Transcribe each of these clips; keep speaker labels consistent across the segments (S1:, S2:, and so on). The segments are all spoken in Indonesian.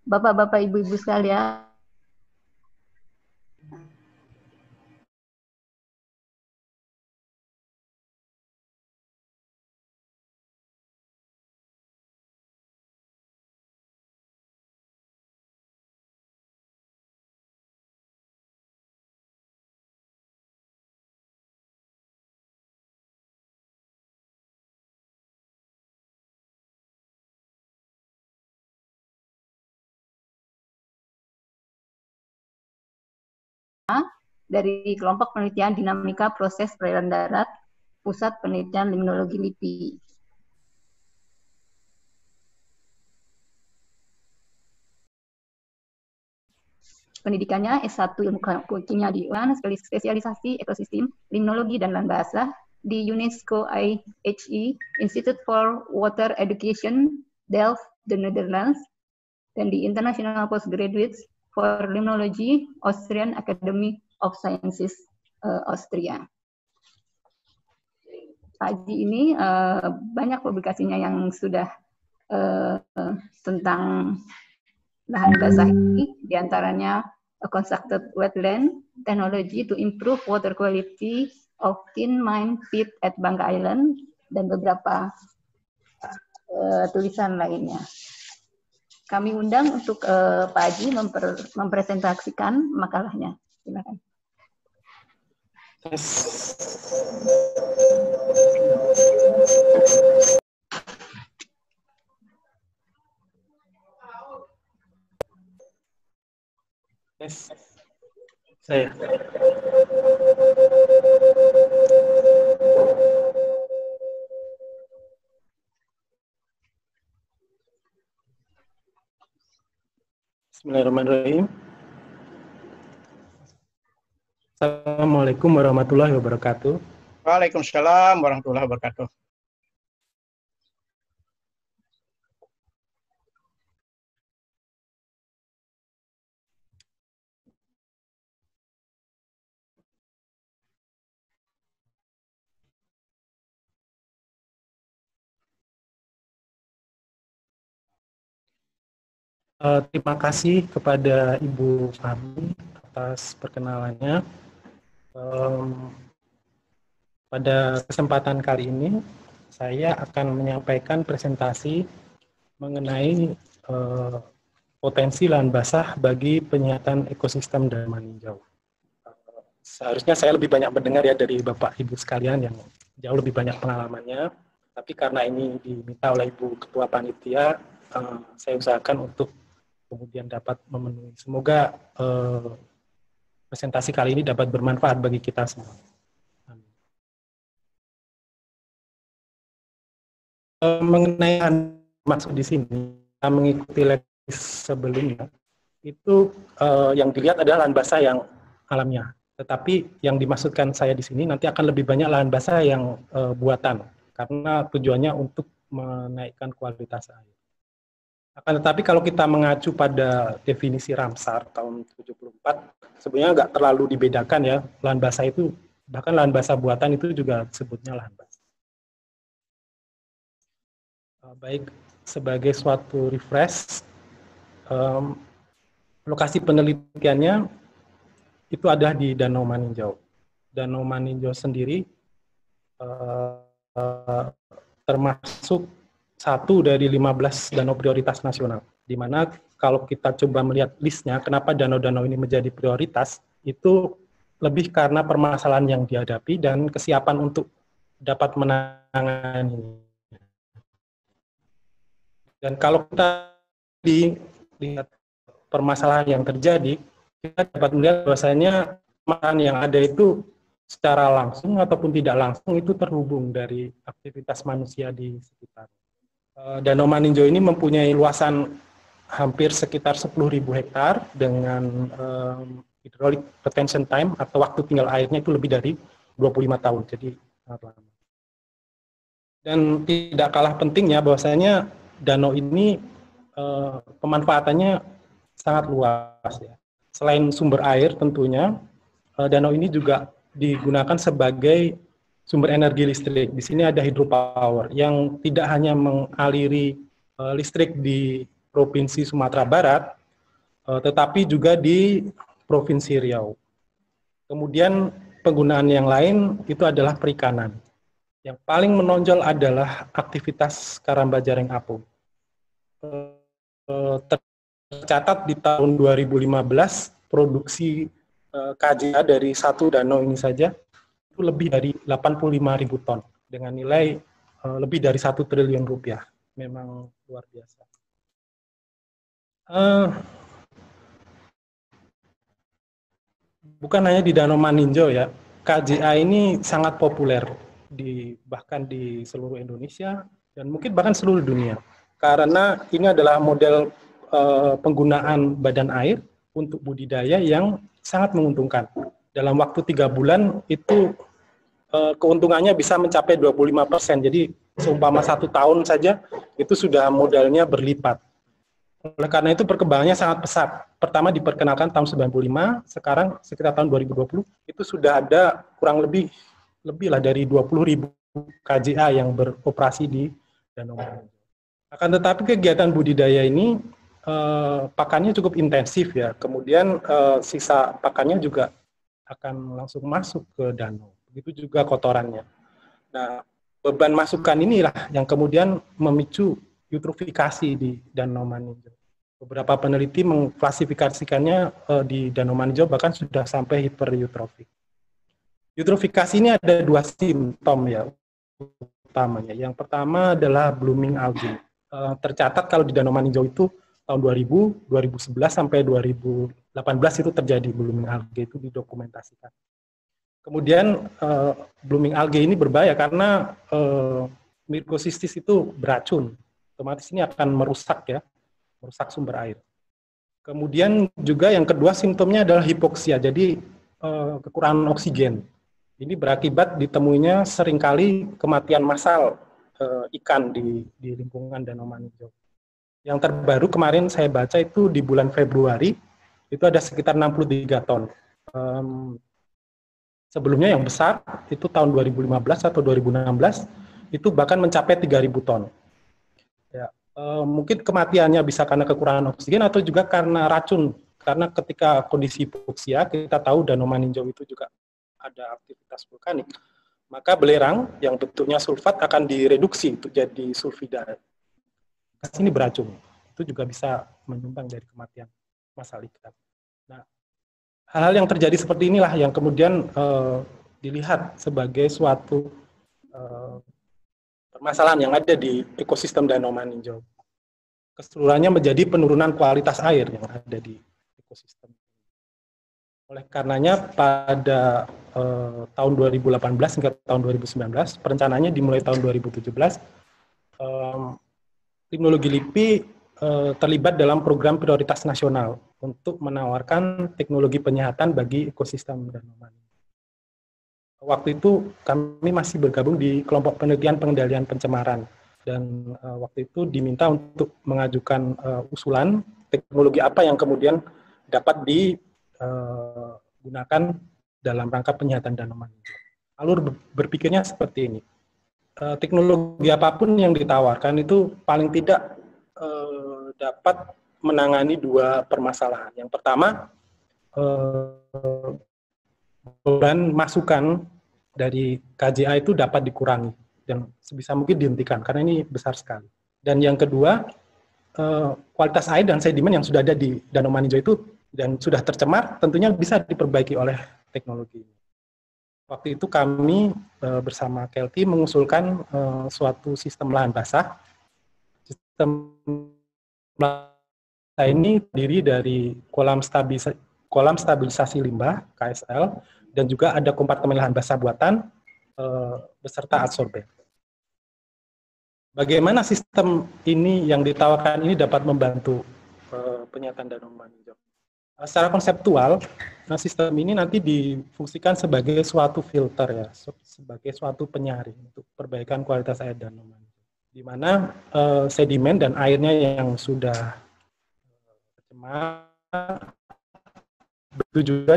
S1: Bapak-bapak, ibu-ibu sekalian, dari kelompok penelitian dinamika proses perairan darat, Pusat Penelitian Limnologi LIPI. Pendidikannya S1 Ilmu Kimia di UAN, spesialisasi ekosistem, limnologi dan lahan bahasa di UNESCO IHE, Institute for Water Education, Delft, the Netherlands, dan di International Postgraduates for Limnology, Austrian Academy of Sciences, Austria. Pak Haji ini banyak publikasinya yang sudah tentang lahan basah ini, diantaranya A Constructed Wetland Technology to Improve Water Quality of Tin Mine Pit at Bangka Island, dan beberapa tulisan lainnya. Kami undang untuk Pak Haji mempresentasikan makalahnya. Silakan.
S2: Yes. Saya. Bismillahirrahmanirrahim. Assalamualaikum warahmatullahi wabarakatuh.
S3: Waalaikumsalam warahmatullahi wabarakatuh.
S2: Terima kasih kepada Ibu Fahmi atas perkenalannya. Pada kesempatan kali ini, saya akan menyampaikan presentasi mengenai potensi lahan basah bagi penyiasatan ekosistem Dano Maninjau. Seharusnya saya lebih banyak mendengar ya dari Bapak Ibu sekalian yang jauh lebih banyak pengalamannya, tapi karena ini diminta oleh Ibu Ketua Panitia, saya usahakan untuk kemudian dapat memenuhi. Semoga presentasi kali ini dapat bermanfaat bagi kita semua. Mengenai maksud di sini, kita mengikuti leksi sebelumnya, itu yang dilihat adalah lahan basah yang alamiah. Tetapi yang dimaksudkan saya di sini nanti akan lebih banyak lahan basah yang buatan, karena tujuannya untuk menaikkan kualitas air. Akan tetapi kalau kita mengacu pada definisi Ramsar tahun 74, sebenarnya nggak terlalu dibedakan ya, lahan basah itu, bahkan lahan basah buatan itu juga disebutnya lahan basah. Baik, sebagai suatu refresh, lokasi penelitiannya itu ada di Danau Maninjau. Danau Maninjau sendiri termasuk satu dari 15 danau prioritas nasional, di mana kalau kita coba melihat listnya, kenapa danau-danau ini menjadi prioritas, itu lebih karena permasalahan yang dihadapi dan kesiapan untuk dapat menangani. Dan kalau kita lihat permasalahan yang terjadi, kita dapat melihat bahwasanya permasalahan yang ada itu secara langsung ataupun tidak langsung itu terhubung dari aktivitas manusia di sekitar. Danau Maninjau ini mempunyai luasan hampir sekitar 10.000 hektar dengan hydraulic retention time atau waktu tinggal airnya itu lebih dari 25 tahun, jadi sangat lama. Dan tidak kalah pentingnya bahwasanya danau ini pemanfaatannya sangat luas ya. Selain sumber air tentunya, danau ini juga digunakan sebagai sumber energi listrik. Di sini ada hydropower yang tidak hanya mengaliri listrik di Provinsi Sumatera Barat, tetapi juga di Provinsi Riau. Kemudian penggunaan yang lain itu adalah perikanan. Yang paling menonjol adalah aktivitas Karamba Jaring Apung. Tercatat di tahun 2015 produksi KJA dari satu danau ini saja itu lebih dari 85.000 ton dengan nilai lebih dari 1 triliun rupiah. Memang luar biasa. Bukan hanya di Danau Maninjau ya, KJA ini sangat populer bahkan di seluruh Indonesia dan mungkin bahkan seluruh dunia. Karena ini adalah model penggunaan badan air untuk budidaya yang sangat menguntungkan. Dalam waktu 3 bulan itu keuntungannya bisa mencapai 25%. Jadi seumpama 1 tahun saja itu sudah modalnya berlipat. Oleh karena itu perkembangannya sangat pesat. Pertama diperkenalkan tahun 95, sekarang sekitar tahun 2020 itu sudah ada kurang lebih lah dari 20.000 KJA yang beroperasi di Danau Maninjau. Akan tetapi kegiatan budidaya ini pakannya cukup intensif ya. Kemudian sisa pakannya juga akan langsung masuk ke danau. Begitu juga kotorannya. Nah, beban masukan inilah yang kemudian memicu eutrofikasi di Danau Maninjau. Beberapa peneliti mengklasifikasikannya di Danau Maninjau bahkan sudah sampai hipereutrofik. Eutrofikasi ini ada 2 simptom ya utamanya. Yang pertama adalah blooming algae. Tercatat kalau di Danau Maninjau itu tahun 2000, 2011 sampai 2018 itu terjadi blooming algae, itu didokumentasikan. Kemudian blooming algae ini berbahaya karena Myrcocystis itu beracun. Otomatis ini akan merusak sumber air. Kemudian juga yang kedua simptomnya adalah hipoksia, jadi kekurangan oksigen. Ini berakibat ditemuinya seringkali kematian massal ikan di lingkungan Danau Maninjau. Yang terbaru kemarin saya baca itu di bulan Februari, itu ada sekitar 63 ton. Sebelumnya yang besar, itu tahun 2015 atau 2016, itu bahkan mencapai 3.000 ton. Ya, mungkin kematiannya bisa karena kekurangan oksigen atau juga karena racun. Karena ketika kondisi hipoksia, kita tahu Danau Maninjau itu juga ada aktivitas vulkanik. Maka belerang yang bentuknya sulfat akan direduksi untuk jadi sulfida. Ini beracun. Itu juga bisa menyumbang dari kematian massal ikan. Nah, hal-hal yang terjadi seperti inilah yang kemudian dilihat sebagai suatu permasalahan yang ada di ekosistem Danau Maninjau. Keseluruhannya menjadi penurunan kualitas air yang ada di ekosistem. Oleh karenanya pada tahun 2018 hingga tahun 2019, perencanaannya dimulai tahun 2017, Limnologi LIPI terlibat dalam program prioritas nasional untuk menawarkan teknologi penyehatan bagi ekosistem Danau Maninjau. Waktu itu kami masih bergabung di kelompok penelitian pengendalian pencemaran dan waktu itu diminta untuk mengajukan usulan teknologi apa yang kemudian dapat digunakan dalam rangka penyehatan Danau Maninjau. Alur berpikirnya seperti ini. Teknologi apapun yang ditawarkan itu paling tidak dapat menangani 2 permasalahan. Yang pertama, beban masukan dari KJA itu dapat dikurangi dan sebisa mungkin dihentikan karena ini besar sekali. Dan yang kedua, kualitas air dan sedimen yang sudah ada di Danau Maninjau itu dan sudah tercemar tentunya bisa diperbaiki oleh teknologi ini. Waktu itu kami bersama Kelti mengusulkan suatu sistem lahan basah. Sistem lahan basah ini terdiri dari kolam stabilisasi limbah (KSL) dan juga ada kompartemen lahan basah buatan beserta adsorben. Bagaimana sistem ini yang ditawarkan ini dapat membantu penyataan Danau Maninjau? Secara konseptual, sistem ini nanti difungsikan sebagai suatu filter ya, sebagai suatu penyaring untuk perbaikan kualitas air Danau Maninjau. Di mana sedimen dan airnya yang sudah tercemar itu juga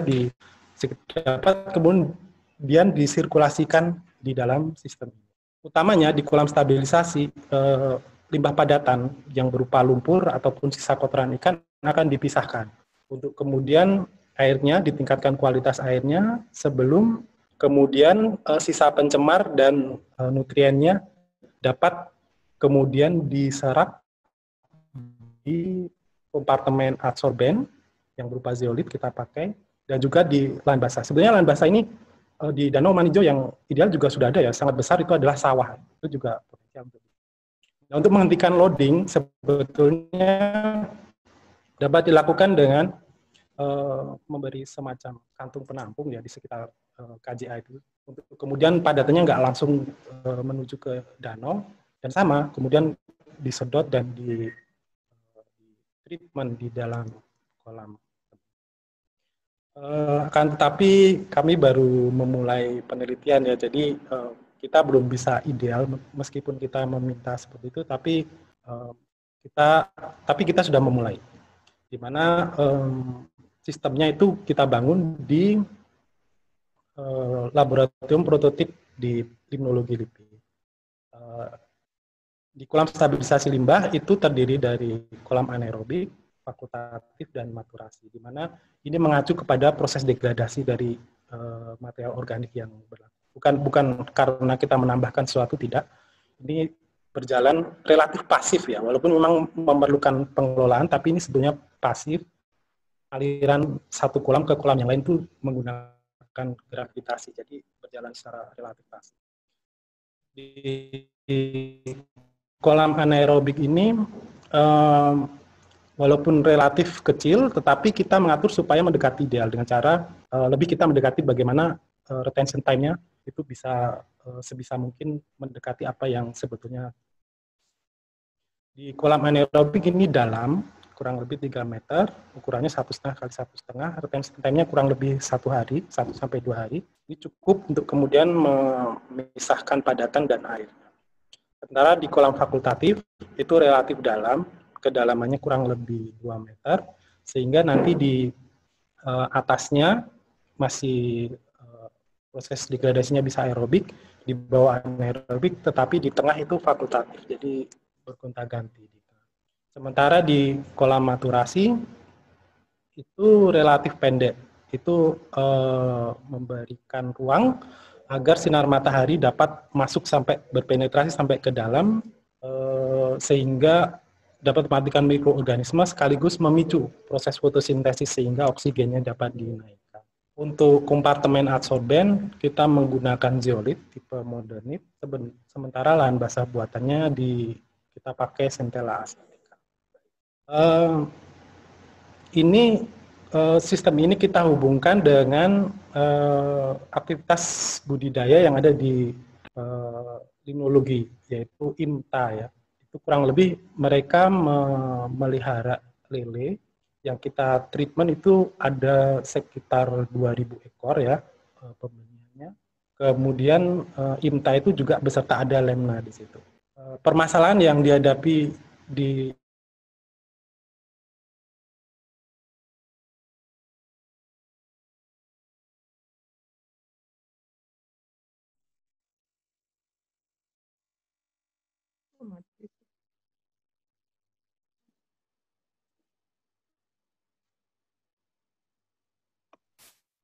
S2: dapat kemudian disirkulasikan di dalam sistem ini. Utamanya di kolam stabilisasi, limbah padatan yang berupa lumpur ataupun sisa kotoran ikan akan dipisahkan. untuk kemudian airnya ditingkatkan kualitas airnya sebelum kemudian sisa pencemar dan nutriennya dapat kemudian diserap di kompartemen adsorben yang berupa zeolit kita pakai, dan juga di lahan basah. Sebenarnya lahan basah ini di Danau Manijo yang ideal juga sudah ada ya, sangat besar, itu adalah sawah. Itu juga potensial. Nah, untuk menghentikan loading sebetulnya dapat dilakukan dengan memberi semacam kantung penampung ya di sekitar KJA itu. Untuk kemudian padatannya nggak langsung menuju ke danau, dan sama kemudian disedot dan di treatment di dalam kolam. Akan tetapi kami baru memulai penelitian ya, jadi kita belum bisa ideal meskipun kita meminta seperti itu, tapi kita sudah memulai, di mana sistemnya itu kita bangun di laboratorium prototip di limnologi LIPI. Di kolam stabilisasi limbah itu terdiri dari kolam anaerobik, fakultatif, dan maturasi, di mana ini mengacu kepada proses degradasi dari material organik yang berlaku. Bukan karena kita menambahkan sesuatu, tidak. Ini berjalan relatif pasif ya, walaupun memang memerlukan pengelolaan, tapi ini sebenarnya pasif. Aliran satu kolam ke kolam yang lain itu menggunakan gravitasi, jadi berjalan secara relatif pasif. Di kolam anaerobik ini walaupun relatif kecil, tetapi kita mengatur supaya mendekati ideal dengan cara lebih kita mendekati bagaimana retention time-nya itu bisa sebisa mungkin mendekati apa yang sebetulnya. Di kolam anaerobik ini dalam, kurang lebih 3 meter, ukurannya 1,5 kali 1,5, retention time-nya kurang lebih 1 hari, 1 sampai 2 hari. Ini cukup untuk kemudian memisahkan padatan dan air. Sementara di kolam fakultatif itu relatif dalam, kedalamannya kurang lebih 2 meter, sehingga nanti di atasnya masih proses degradasinya bisa aerobik, di bawah anaerobik, tetapi di tengah itu fakultatif, jadi bergonta-ganti. Sementara di kolam maturasi itu relatif pendek, itu memberikan ruang agar sinar matahari dapat masuk sampai berpenetrasi sampai ke dalam, sehingga dapat mematikan mikroorganisme sekaligus memicu proses fotosintesis sehingga oksigennya dapat dinaikkan. Untuk kompartemen adsorben kita menggunakan zeolit tipe modernit, sementara lahan basah buatannya kita pakai Centella asiatica. Sistem ini kita hubungkan dengan aktivitas budidaya yang ada di limnologi, yaitu IMTA ya. Itu kurang lebih mereka memelihara lele yang kita treatment itu ada sekitar 2.000 ekor ya pembeliannya. Kemudian IMTA itu juga beserta ada lemna di situ. Permasalahan yang dihadapi di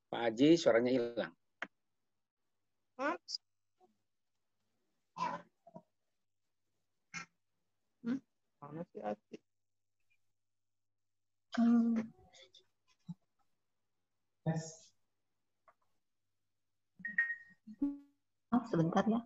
S4: Pak Haji, suaranya hilang.
S3: Mana sih Aci?
S1: Oh, sebentar ya.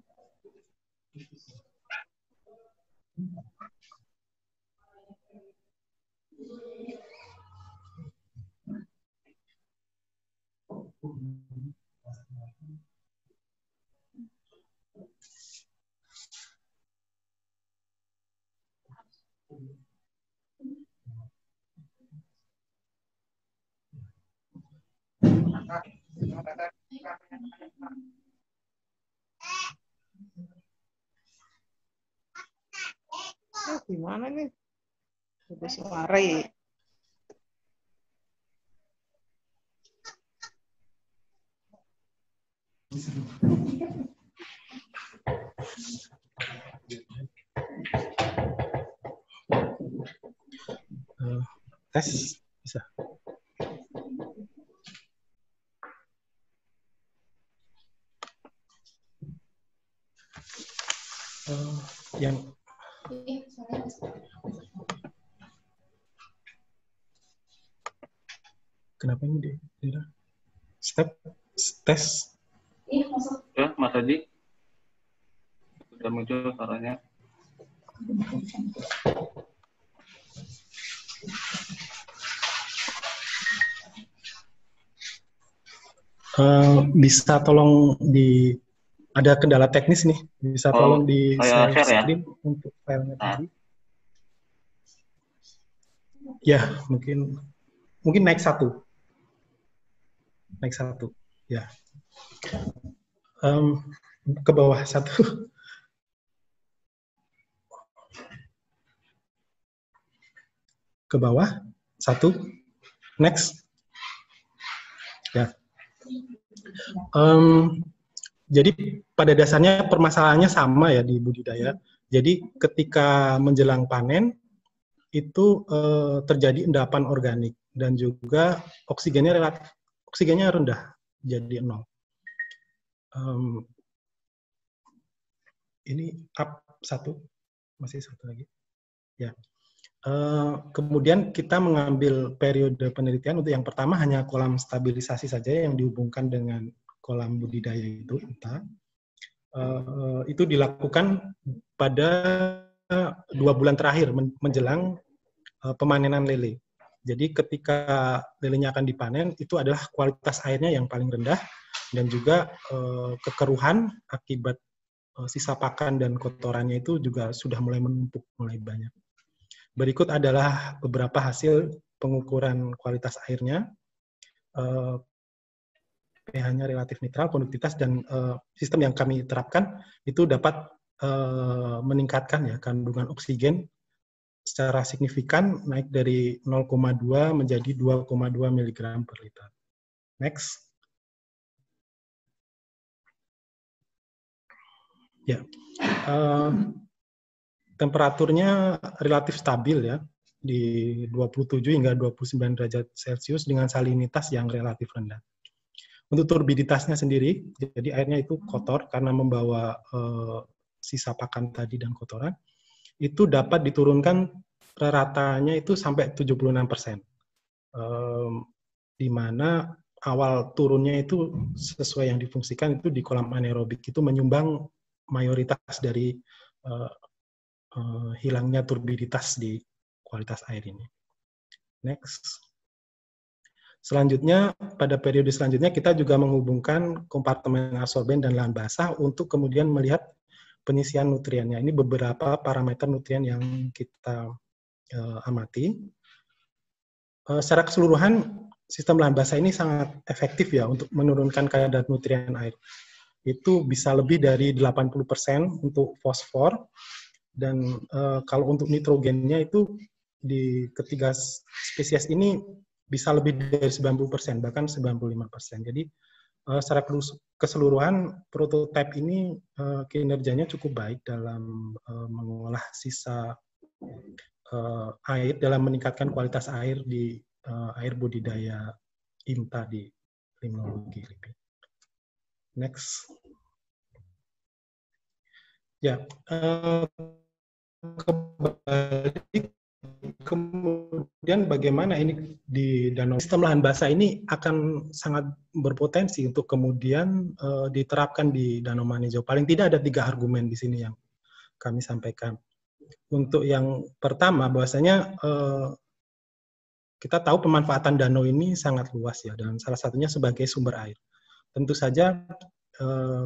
S3: Gimana nih? Udah sore.
S2: Tes bisa. yang kenapa ini dia step tes
S5: Ya, Mas Haji sudah muncul suaranya.
S2: Bisa tolong ada kendala teknis nih, bisa tolong di
S5: saya share
S2: screen ya? Untuk filenya tadi. Ya, mungkin naik satu, ya. Ke bawah satu. Ke bawah satu, next. Ya. Jadi pada dasarnya permasalahannya sama ya di budidaya. Jadi ketika menjelang panen itu terjadi endapan organik dan juga oksigennya rendah, jadi 0. Ini up satu, masih satu lagi. Ya. Kemudian kita mengambil periode penelitian untuk yang pertama hanya kolam stabilisasi saja yang dihubungkan dengan kolam budidaya itu. Itu dilakukan pada 2 bulan terakhir menjelang pemanenan lele. Jadi ketika lelenya akan dipanen itu adalah kualitas airnya yang paling rendah dan juga kekeruhan akibat sisa pakan dan kotorannya itu juga sudah mulai menumpuk, mulai banyak. Berikut adalah beberapa hasil pengukuran kualitas airnya. pH-nya relatif netral, konduktivitas, dan sistem yang kami terapkan itu dapat meningkatkan ya kandungan oksigen secara signifikan, naik dari 0,2 menjadi 2,2 mg per liter. Next. Ya. Temperaturnya relatif stabil ya, di 27 hingga 29 derajat Celcius dengan salinitas yang relatif rendah. Untuk turbiditasnya sendiri, jadi airnya itu kotor karena membawa sisa pakan tadi dan kotoran, itu dapat diturunkan ratanya itu sampai 76%. Di mana awal turunnya itu sesuai yang difungsikan itu di kolam anaerobik itu menyumbang mayoritas dari hilangnya turbiditas di kualitas air ini. Next. Selanjutnya, pada periode selanjutnya kita juga menghubungkan kompartemen absorben dan lahan basah untuk kemudian melihat penyisian nutriennya. Ini beberapa parameter nutrien yang kita amati. Secara keseluruhan, sistem lahan basah ini sangat efektif ya untuk menurunkan kadar nutrien air. Itu bisa lebih dari 80% untuk fosfor, dan kalau untuk nitrogennya itu di ketiga spesies ini bisa lebih dari 90%, bahkan 95%. Jadi secara keseluruhan prototipe ini kinerjanya cukup baik dalam mengolah sisa air, dalam meningkatkan kualitas air di air budidaya IMTA di limnologi LIPI. Next. Ya, kemudian bagaimana ini di danau sistem lahan basah ini akan sangat berpotensi untuk kemudian diterapkan di Danau Manejo. Paling tidak ada 3 argumen di sini yang kami sampaikan. Untuk yang pertama, bahwasanya kita tahu pemanfaatan danau ini sangat luas ya, dan salah satunya sebagai sumber air. Tentu saja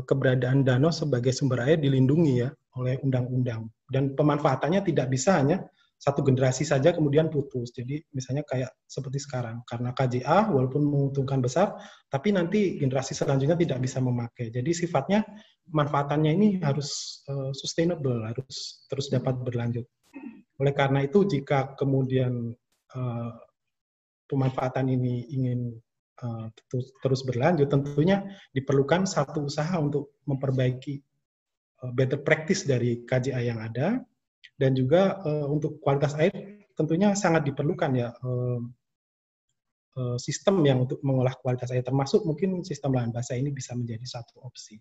S2: keberadaan danau sebagai sumber air dilindungi ya oleh undang-undang, dan pemanfaatannya tidak bisa hanya satu generasi saja kemudian putus. Jadi misalnya kayak seperti sekarang, karena KJA walaupun menguntungkan besar, tapi nanti generasi selanjutnya tidak bisa memakai. Jadi sifatnya manfaatannya ini harus sustainable, harus terus dapat berlanjut. Oleh karena itu, jika kemudian pemanfaatan ini ingin terus berlanjut, tentunya diperlukan satu usaha untuk memperbaiki better practice dari KJA yang ada, dan juga untuk kualitas air tentunya sangat diperlukan ya sistem yang untuk mengolah kualitas air, termasuk mungkin sistem lahan basah ini bisa menjadi satu opsi.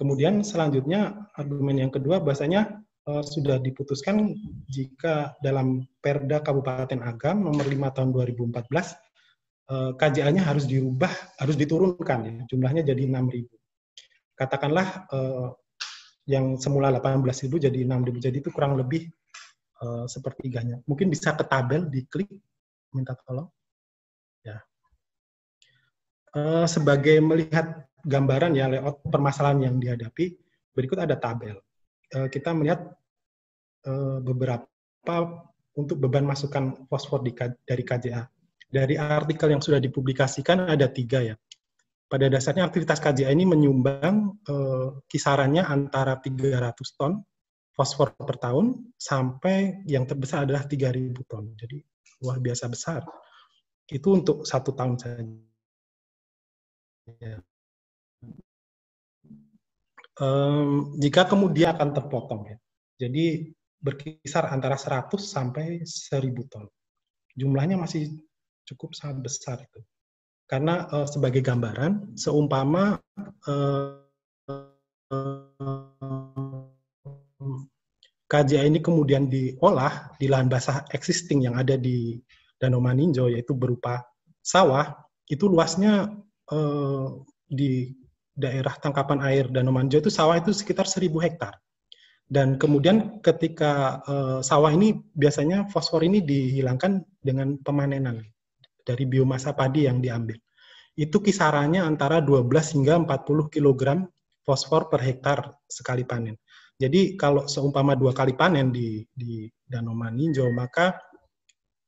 S2: Kemudian selanjutnya argumen yang kedua bahasanya sudah diputuskan jika dalam Perda Kabupaten Agam nomor 5 tahun 2014 KJA-nya harus dirubah, harus diturunkan ya, jumlahnya jadi 6.000. Katakanlah yang semula 18.000 jadi 6.000, jadi itu kurang lebih sepertiganya. Mungkin bisa ke tabel, diklik, minta tolong. Ya. Sebagai melihat gambaran ya layout permasalahan yang dihadapi, berikut ada tabel. Kita melihat beberapa untuk beban masukan fosfor dari KJA. Dari artikel yang sudah dipublikasikan ada 3 ya. Pada dasarnya aktivitas KJA ini menyumbang kisarannya antara 300 ton fosfor per tahun sampai yang terbesar adalah 3.000 ton. Jadi luar biasa besar. Itu untuk 1 tahun saja. Ya. Jika kemudian akan terpotong ya. Jadi berkisar antara 100 sampai 1.000 ton. Jumlahnya masih cukup sangat besar itu. Karena sebagai gambaran, seumpama KJA ini kemudian diolah di lahan basah existing yang ada di Danau Maninjau, yaitu berupa sawah, itu luasnya di daerah tangkapan air Danau Maninjau itu sawah itu sekitar 1.000 hektar. Dan kemudian ketika sawah ini biasanya fosfor ini dihilangkan dengan pemanenan dari biomasa padi yang diambil. Itu kisarannya antara 12 hingga 40 kg fosfor per hektar sekali panen. Jadi kalau seumpama 2 kali panen di Danau Maninjau, maka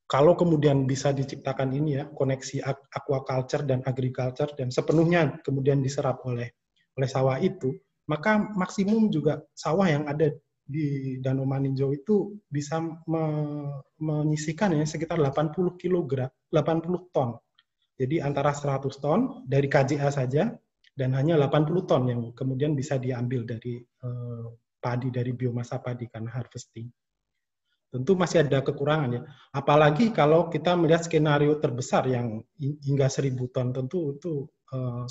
S2: kalau kemudian bisa diciptakan ini ya, koneksi aquaculture dan agriculture dan sepenuhnya kemudian diserap oleh sawah itu, maka maksimum juga sawah yang ada di Danau Maninjau itu bisa menyisihkan ya sekitar 80 ton. Jadi antara 100 ton dari KJA saja dan hanya 80 ton yang kemudian bisa diambil dari padi, dari biomasa padi karena harvesting. Tentu masih ada kekurangan ya. Apalagi kalau kita melihat skenario terbesar yang hingga 1.000 ton, tentu itu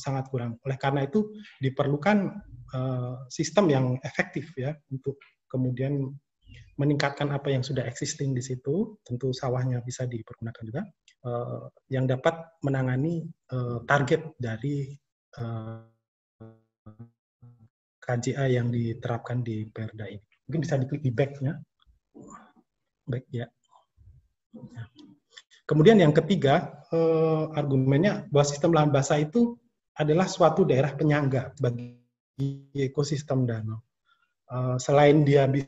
S2: sangat kurang. Oleh karena itu diperlukan sistem yang efektif ya untuk kemudian meningkatkan apa yang sudah existing di situ, tentu sawahnya bisa dipergunakan juga, yang dapat menangani target dari KJA yang diterapkan di Perda ini. Mungkin bisa diklik di back-nya. Baik ya. Kemudian yang ketiga, argumennya bahwa sistem lahan basah itu adalah suatu daerah penyangga bagi ekosistem danau. Selain dia bisa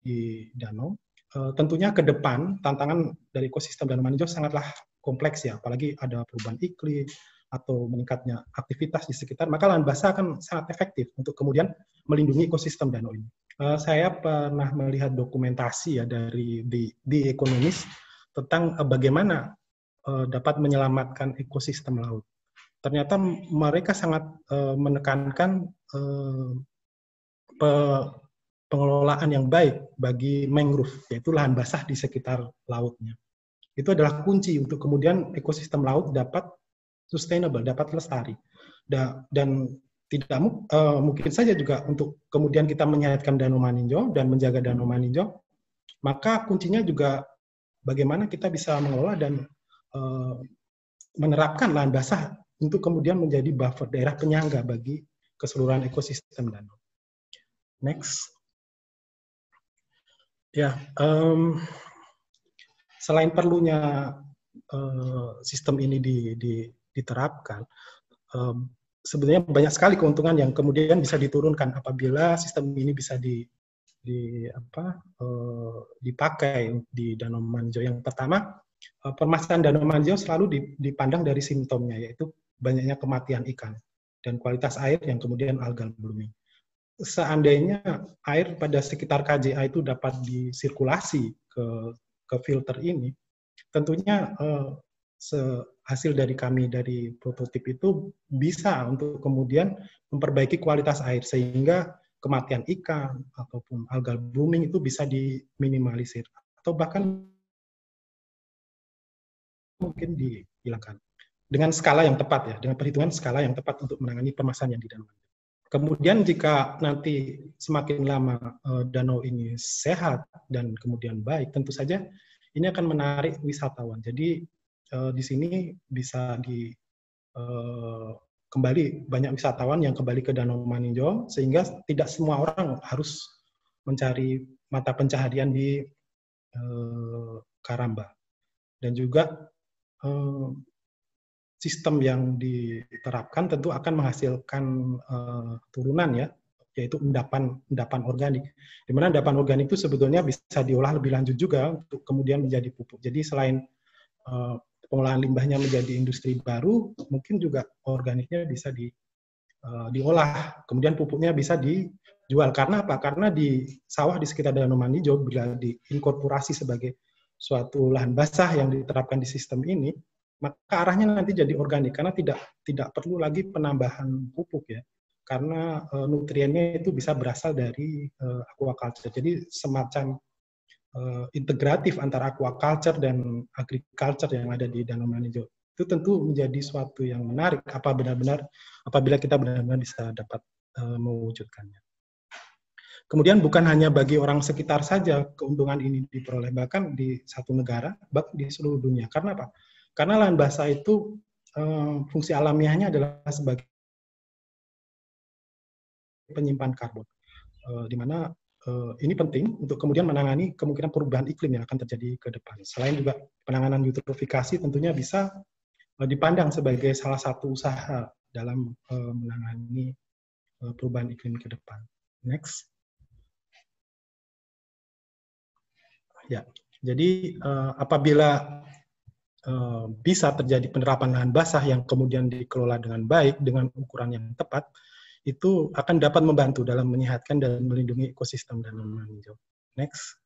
S2: di danau, tentunya ke depan tantangan dari ekosistem Danau Maninjau sangatlah kompleks ya, apalagi ada perubahan iklim atau meningkatnya aktivitas di sekitar, maka lahan basah akan sangat efektif untuk kemudian melindungi ekosistem danau ini. Saya pernah melihat dokumentasi ya dari di Economist tentang bagaimana dapat menyelamatkan ekosistem laut. Ternyata mereka sangat menekankan pengelolaan yang baik bagi mangrove, yaitu lahan basah di sekitar lautnya. Itu adalah kunci untuk kemudian ekosistem laut dapat sustainable, dapat lestari. Dan tidak mungkin saja juga untuk kemudian kita menyehatkan Danau Maninjau dan menjaga Danau Maninjau, maka kuncinya juga bagaimana kita bisa mengelola dan menerapkan lahan basah untuk kemudian menjadi buffer, daerah penyangga bagi keseluruhan ekosistem danau. Next. Ya, selain perlunya sistem ini diterapkan, sebenarnya banyak sekali keuntungan yang kemudian bisa diturunkan apabila sistem ini bisa dipakai di Danau Maninjau. Yang pertama, permasalahan Danau Maninjau selalu dipandang dari simptomnya, yaitu banyaknya kematian ikan dan kualitas air yang kemudian algal blooming. Seandainya air pada sekitar KJA itu dapat disirkulasi ke filter ini, tentunya hasil dari kami dari prototip itu bisa untuk kemudian memperbaiki kualitas air sehingga kematian ikan ataupun algal blooming itu bisa diminimalisir atau bahkan mungkin dihilangkan. dengan skala yang tepat ya, dengan perhitungan skala yang tepat untuk menangani permasalahan yang di danau. Kemudian jika nanti semakin lama danau ini sehat dan kemudian baik, tentu saja ini akan menarik wisatawan. Jadi di sini bisa kembali banyak wisatawan yang kembali ke Danau Maninjau, sehingga tidak semua orang harus mencari mata pencaharian di Karamba. Dan juga sistem yang diterapkan tentu akan menghasilkan turunan ya, yaitu endapan organik. Di mana endapan organik itu sebetulnya bisa diolah lebih lanjut juga untuk kemudian menjadi pupuk. Jadi selain pengolahan limbahnya menjadi industri baru, mungkin juga organiknya bisa diolah, kemudian pupuknya bisa dijual. Karena apa? Karena di sawah di sekitar Danau Maninjau bila diinkorporasi sebagai suatu lahan basah yang diterapkan di sistem ini, maka arahnya nanti jadi organik, karena tidak perlu lagi penambahan pupuk ya, karena nutriennya itu bisa berasal dari aquaculture. Jadi semacam integratif antara aquaculture dan agriculture yang ada di Danau Maninjau. Itu tentu menjadi suatu yang menarik apabila kita benar-benar bisa dapat mewujudkannya. Kemudian bukan hanya bagi orang sekitar saja keuntungan ini diperoleh, bahkan di satu negara, bahkan di seluruh dunia. Karena apa? Karena lahan basah itu fungsi alamiahnya adalah sebagai penyimpan karbon, di mana ini penting untuk kemudian menangani kemungkinan perubahan iklim yang akan terjadi ke depan. Selain juga penanganan eutrofikasi tentunya bisa dipandang sebagai salah satu usaha dalam menangani perubahan iklim ke depan. Next. Ya, jadi apabila bisa terjadi penerapan lahan basah yang kemudian dikelola dengan baik, dengan ukuran yang tepat, itu akan dapat membantu dalam menyehatkan dan melindungi ekosistem Danau Maninjau. Next.